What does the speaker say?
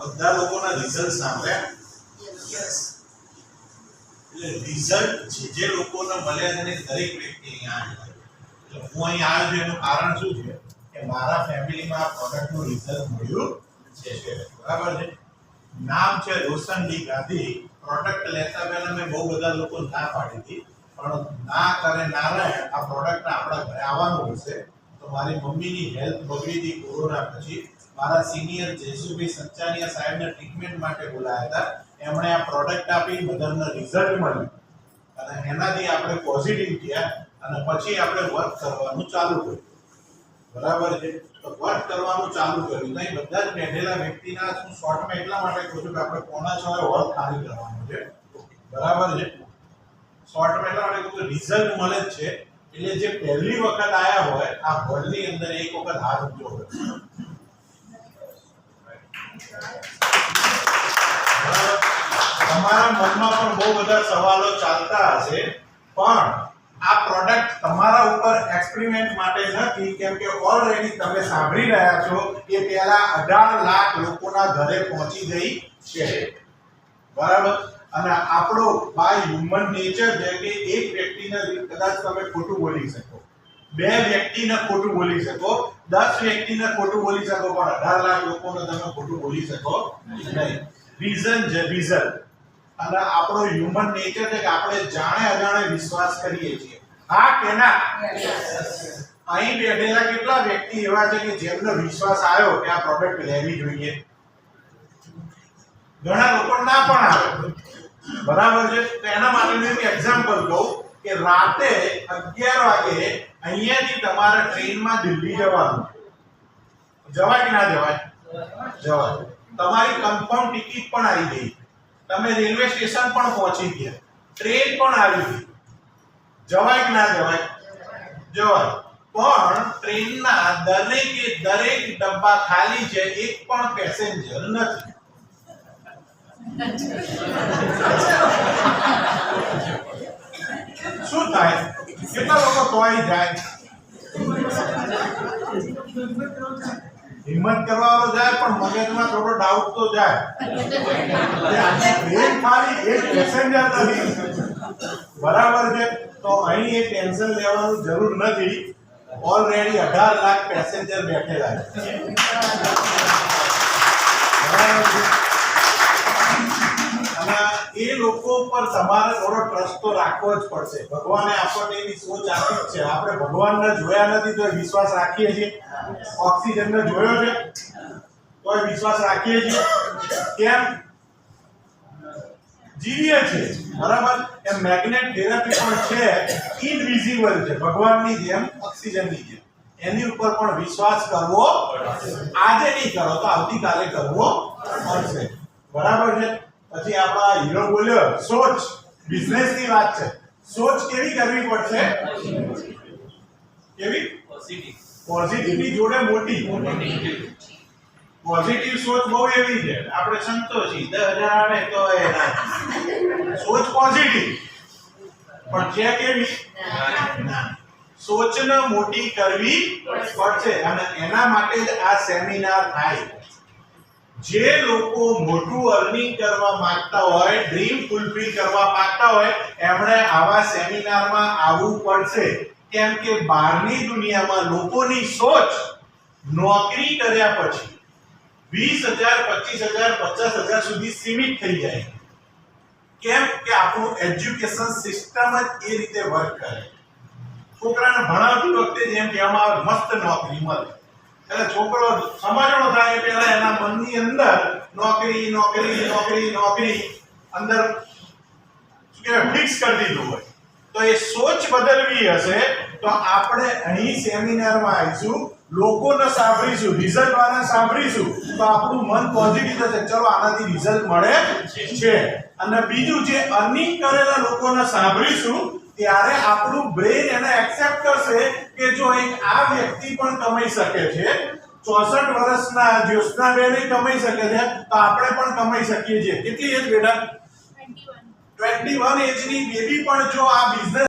બધા લોકોના રિઝલ્ટ સાંભળ્યા? એટલે રિઝલ્ટ જે લોકોને મળ્યા છે ને દરેક વ્યક્તિ અહીંયા આવ્યા. એટલે હું અહીં આવ્યો છું એનું કારણ શું છે કે મારા ફેમિલીમાં આ પ્રોડક્ટનું રિઝલ્ટ મળ્યું છે. બરાબર છે. નામ છે રોશન ડી ગાંધી. પ્રોડક્ટ લેતા પહેલા મેં બહુ બધા લોકો ના પાડી હતી, પણ ના કરે નારાયણ આ પ્રોડક્ટ આપણા ઘરે આવવાનું હશે. તો મારી મમ્મીની હેલ્થ બગડી હતી કોરોના પછી. મારા સિનિયર જયસુભાઈ સંચાનિયા સાહેબને ટ્રીટમેન્ટ માટે બોલાયા હતા. એમણે આ પ્રોડક્ટ આપી, મધરને રિઝલ્ટ મળ્યું અને એનાથી આપણે પોઝિટિવ થયા અને પછી આપણે વર્ક કરવાનું ચાલુ કર્યું. બરાબર છે. તો વર્ક કરવાનું ચાલુ કર્યું. નહીં બધા જ બેઠેલા વ્યક્તિના હું શોર્ટમાં એટલા માટે કહું છું કે આપણે પોણા 6 વર્ક ખાલી કરવાનું છે. બરાબર છે. શોર્ટમાં એટલા માટે કહું રિઝલ્ટ મળે જ છે. એટલે જે પહેલી વખત આયા હોય આ હોલની અંદર એક વખત હાથ ઊંચો કરો. તમારા મનમાં પણ બહુ બધા સવાલો ચાલતા હશે, પણ આ પ્રોડક્ટ તમારા ઉપર એક્સપેરિમેન્ટ માટે નથી, કેમ કે ઓલરેડી તમે સાંભળી રહ્યા છો કે પહેલા 18 લાખ લોકોના ઘરે પહોંચી ગઈ છે. બરાબર. અને આપણો બાય હ્યુમન નેચર છે કે એક વ્યક્તિને કદાચ તમે ખોટું બોલી શકો, 2 વ્યક્તિને ખોટું બોલી શકો, 10 વ્યક્તિને ખોટું બોલી શકો, પણ 18 લાખ લોકોને તમે ખોટું બોલી શકો નહીં. રીઝન છે રીઝન. અને આપણો હ્યુમન નેચર છે કે આપણે જાણે અજાણે વિશ્વાસ કરીએ છીએ. હા કે ના? અહીં બેઠેલા કેટલા વ્યક્તિ એવા છે કે જેમનો વિશ્વાસ આવ્યો કે આ પ્રોડક્ટ લેવી જોઈએ? ઘણા લોકો ના પણ આવે. બરાબર છે. તો એના માટેનું એક એક્ઝામ્પલ કહું કે રાતે 11 વાગે અહીંયાથી તમારે ટ્રેનમાં દિલ્હી જવાનું. જવાય કે ના જવાય? જવાય. તમારી કન્ફર્મ ટિકિટ પણ આવી ગઈ, તમે રેલવે સ્ટેશન પણ પહોંચી ગયા, ટ્રેન પણ આવી ગઈ. જવાય કે ના જવાય? જવાય. પણ ટ્રેનના દરેકે દરેક ડબ્બા ખાલી છે, એક પણ પેસેન્જર નથી. શું થાય? કેટલા લોકો તોય જાય? હિંમત કરવાનો જાય, પણ મગજમાં થોડો ડાઉટ તો જાય. ટ્રેન ખાલી, એક પેસેન્જર નથી. બરાબર છે. તો અહીં એ ટેન્શન લેવાનું જરૂર નથી. ઓલરેડી 18 લાખ પેસેન્જર બેઠેલા છે. બરાબર છે. અને એ લોકો પર તમારે થોડો ટ્રસ્ટ તો રાખવો જ પડશે. ભગવાને આપણને એવી સોચ આપી જ છે. આપણે ભગવાનને જોયા નથી તો વિશ્વાસ રાખીએ છીએ. ઓક્સિજનને જોયો છે તો વિશ્વાસ રાખીએ છીએ. કેમ? જીવીએ છે. બરાબર. એ મેગ્નેટ થેરાપી પણ છે, ઇનવિઝિબલ છે, ભગવાનની જેમ, ઓક્સિજનની જેમ. એની ઉપર પણ વિશ્વાસ કરવો પડશે. આજે નહીં કરો તો આવતીકાલે કરવો પડશે. બરાબર છે. પછી આપણા હીરો બોલ્યો સોચ, બિઝનેસની વાત છે. સોચ કેવી કરવી પડશે? કેવી? પોઝિટિવની જોડે મોટી. પોઝિટિવ સોચ બહુ એવી છે, આપણે સંતોષી 10,000 આવે તો એ ના. સોચ પોઝિટિવ, પણ છે કેવી? ના. સોચને મોટી કરવી પડશે અને એના માટે જ આ સેમિનાર થાય. જે લોકો મોટું અર્નિંગ કરવા માંગતા હોય, ડ્રીમ ફૂલફિલ કરવા માંગતા હોય, એમણે આવા સેમિનારમાં આવવું પડશે. કેમ કે બહારની દુનિયામાં લોકોની સોચ નોકરી કર્યા પછી 20,000, 25,000, 50,000 સુધી સીમિત થઈ જાય. કેમ કે આપણું એજ્યુકેશન સિસ્ટમ જ એ રીતે વર્ક કરે. છોકરાને ભણાવતી વખતે જેમ કહેવામાં આવે મસ્ત નોકરી મળે, એટલે છોકરો સમજણો થાય પહેલા એના મનની અંદર નોકરી નોકરી નોકરી નોકરી અંદર શું કહેવાય ફિક્સ કરી દીધું હોય. તો એ સોચ બદલવી હશે તો આપણે અહીં સેમિનારમાં આવીશું, લોકોને સાંભળીશું, રિઝલ્ટ વાળાને સાંભળીશું તો આપણું મન પોઝિટિવ થશે. ચલો આનાથી રિઝલ્ટ મળે છે. અને બીજું જે અર્નિંગ કરેલા લોકોને સાંભળીશું ત્યારે આપણું બ્રેન એને એક્સેપ્ટ કરશે કે જો એક આ વ્યક્તિ પણ કમાઈ શકે છે, 64 વર્ષના જ્યોત્સનાબેન કમાઈ શકે છે, તો આપણે પણ કમાઈ શકીએ છીએ. કેટલી એજ બેટા? 21 એજની બેબી પણ જો આ બિઝનેસ